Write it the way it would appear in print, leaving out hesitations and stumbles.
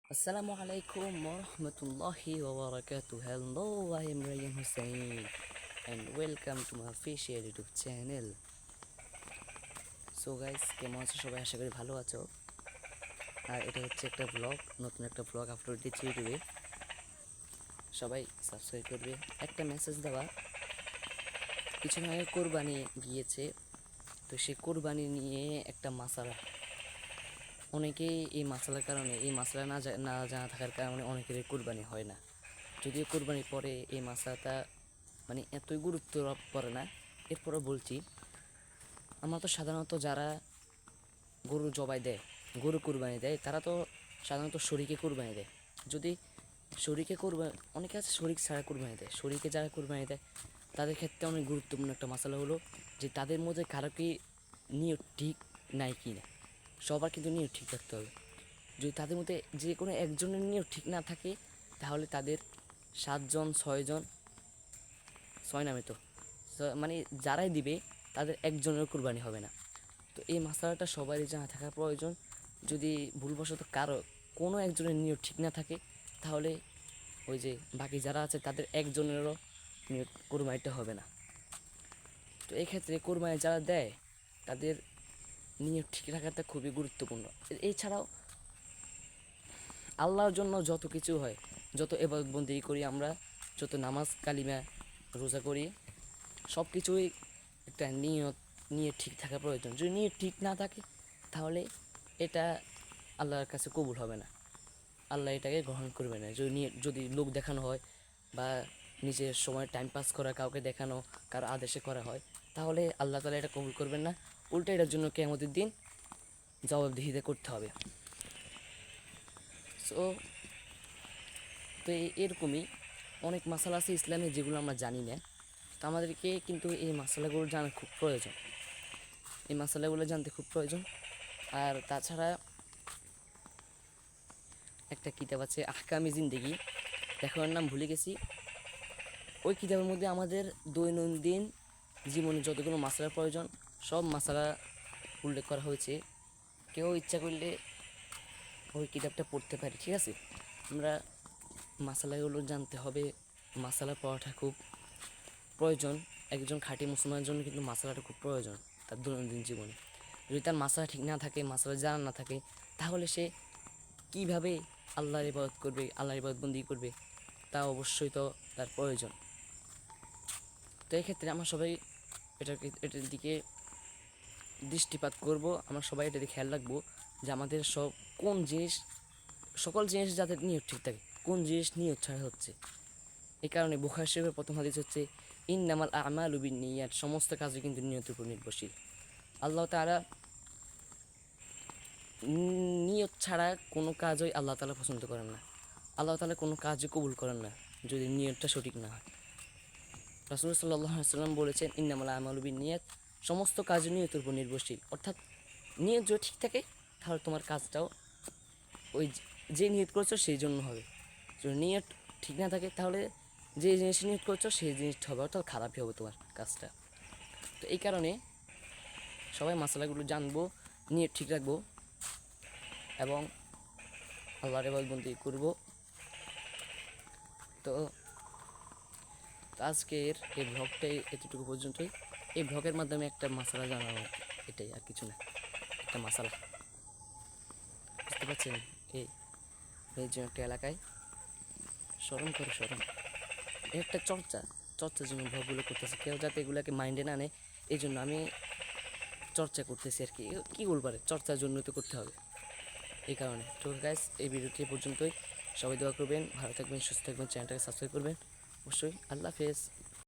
Assalamu alaikum wa rahmatullahi wa barakatuh. Hello, I am Ryan Hussein and welcome to my official YouTube channel. So guys, কেমন আছো সবাই? আশা করি ভালো আছো। আর এটা হচ্ছে একটা ব্লগ, নতুন একটা ব্লগ আপলোড দিচ্ছি ইউটিউবে। সবাই সাবস্ক্রাইব করবে। একটা মেসেজ দেওয়া, কিছুদিন আগে কোরবানি গিয়েছে, তো সেই কোরবানি নিয়ে একটা মাসালা, অনেকেই এই মাসালার কারণে, এই মাসালা না জানা থাকার কারণে অনেকেরই কোরবানি হয় না। যদিও কোরবানির পরে এই মাসালাটা মানে এতই গুরুত্ব পড়ে না। এরপরও বলছি, আমরা তো সাধারণত যারা গরু জবাই দেয়, গরু কুরবানি দেয়, তারা তো সাধারণত শরীকে কুরবানি দেয়। যদি শরীকে কুরবানি, অনেকে আছে শরীক ছাড়া কুরবানি দেয়, শরীকে যারা কুরবানি দেয় তাদের ক্ষেত্রে অনেক গুরুত্বপূর্ণ একটা মশলা হলো যে তাদের মধ্যে কারো কি নিয়ত ঠিক নাই কি না। সবার কিন্তু নিয়ত ঠিক রাখতে হবে। যদি তাদের মধ্যে যে কোনো একজনের নিয়ত ঠিক না থাকে, তাহলে তাদের 7 জন 6 জন, 6 নামে তো, মানে যারাই দিবে তাদের একজনের কুরবানি হবে না। তো এই মশলাটা সবারই জানা থাকা প্রয়োজন। যদি ভুলবশত কারো কোনো একজনের নিয়ত ঠিক না থাকে, তাহলে ওই যে বাকি যারা আছে তাদের একজনেরও নিয়ত কোরবানিটা হবে না। তো এই ক্ষেত্রে কোরবানি যারা দেয় তাদের নিয়ত ঠিক রাখাটা খুবই গুরুত্বপূর্ণ। এছাড়াও আল্লাহর জন্য যত কিছু হয়, যত ইবাদতবন্দি করি আমরা, যত নামাজ কালিমা রোজা করি, সব কিছুই একটা নিয়ত ঠিক থাকা প্রয়োজন। যদি নিয়ত ঠিক না থাকে, তাহলে এটা আল্লাহর কাছে কবুল হবে না, আল্লাহ এটাকে গ্রহণ করবে না। যদি লোক দেখানো হয় বা নিজের সময় টাইম পাস করা, কাউকে দেখানো, কারো আদেশে করা হয়, তাহলে আল্লাহ তাআলা এটা কবুল করবেন না। উল্টো এটার জন্য কিয়ামতের দিন জবাবদিহিতা করতে হবে। সো তো এরকমই অনেক মাসালা আছে ইসলামে যেগুলো আমরা জানি না। তো আমাদেরকে কিন্তু এই মাসালাগুলো জানা খুব প্রয়োজন, এই মাসালাগুলো জানতে খুব প্রয়োজন। আর তাছাড়া একটা কিতাব আছে আহকামি জিন্দেগি, লেখকের নাম ভুলে গেছি। ওই কিতাবের মধ্যে আমাদের দৈনন্দিন জীবনে যতগুলো মাসালার প্রয়োজন সব মাসালা উল্লেখ করা হয়েছে। কেউ ইচ্ছা করলে ওই কিতাবটা পড়তে পারে, ঠিক আছে। আমরা মাসালাগুলো জানতে হবে, মাসালা পড়াটা খুব প্রয়োজন। একজন খাঁটি মুসলমানের জন্য কিন্তু মাসালাটা খুব প্রয়োজন তার দৈনন্দিন জীবনে। যদি তার মাসালা ঠিক না থাকে, মাসালা জানা না থাকে, তাহলে সে কীভাবে আল্লাহর ইবাদত করবে, আল্লাহর ইবাদতবন্দি করবে, তা অবশ্যই তো তার প্রয়োজন। তো এক্ষেত্রে আমরা সবাই এটার দিকে দৃষ্টিপাত করব, আমরা সবাই এটা দিকে খেয়াল রাখবো যে আমাদের সকল জিনিস যাতে নিয়ত ঠিক থাকে, কোন জিনিস নিয়ত ছাড়া হচ্ছে। এই কারণে বুখারী শরীফের প্রথম হাদিস হচ্ছে ইন্নামাল আমালু বিন্নিয়াত, সমস্ত কাজই কিন্তু নিয়তের উপর নির্ভরশীল। আল্লাহ তাআলা নিয়ত ছাড়া কোনো কাজই আল্লাহ তাআলা পছন্দ করেন না। আল্লাহ তাআলা কোনো কাজই কবুল করেন না যদি নিয়তটা সঠিক না হয়। রাসূল সাল্লাল্লাহু আলাইহি ওয়াসাল্লাম বলেছেন ইন্নামাল আমালু বিন্নিয়াত, সমস্ত কাজ নিয়তের উপর নির্ভরশীল। অর্থাৎ নিয়ত যদি ঠিক থাকে, তাহলে তোমার কাজটাও ওই যে নিয়ত করেছো সেই জন্য হবে। যদি নিয়ত ঠিক না থাকে, তাহলে যে জিনিস নিয়ত করছো সেই জিনিসটা হবে, অর্থাৎ খারাপই হবে তোমার কাজটা। তো এই কারণে সবাই মাসালাগুলো জানবো, নিয়ত ঠিক রাখবো এবং আল্লাহর ইবাদতবন্দি করবো। তো আজকের এই ব্লগটাই এতটুকু পর্যন্তই। এই ব্লগের মাধ্যমে একটা মাসালা জানাবো, এটাই, আর কিছু না। একটা মাসালা, বুঝতে পারছেন? এই যে একটা এলাকায় স্মরণ করে, স্মরণ একটা চর্চার জন্য ব্লগগুলো করতেছে, কেউ যাতে এগুলোকে মাইন্ডে না নেয়, এই জন্য আমি চর্চা করতেছি আর কি। কী বলবো, চর্চার জন্য তো করতে হবে, এই কারণে। তো গাইস, এই ভিডিওটি পর্যন্তই। সবাই দোয়া করবেন, ভালো থাকবেন, সুস্থ থাকবেন, চ্যানেলটাকে সাবস্ক্রাইব করবেন অবশ্যই। আল্লাহ হাফেজ।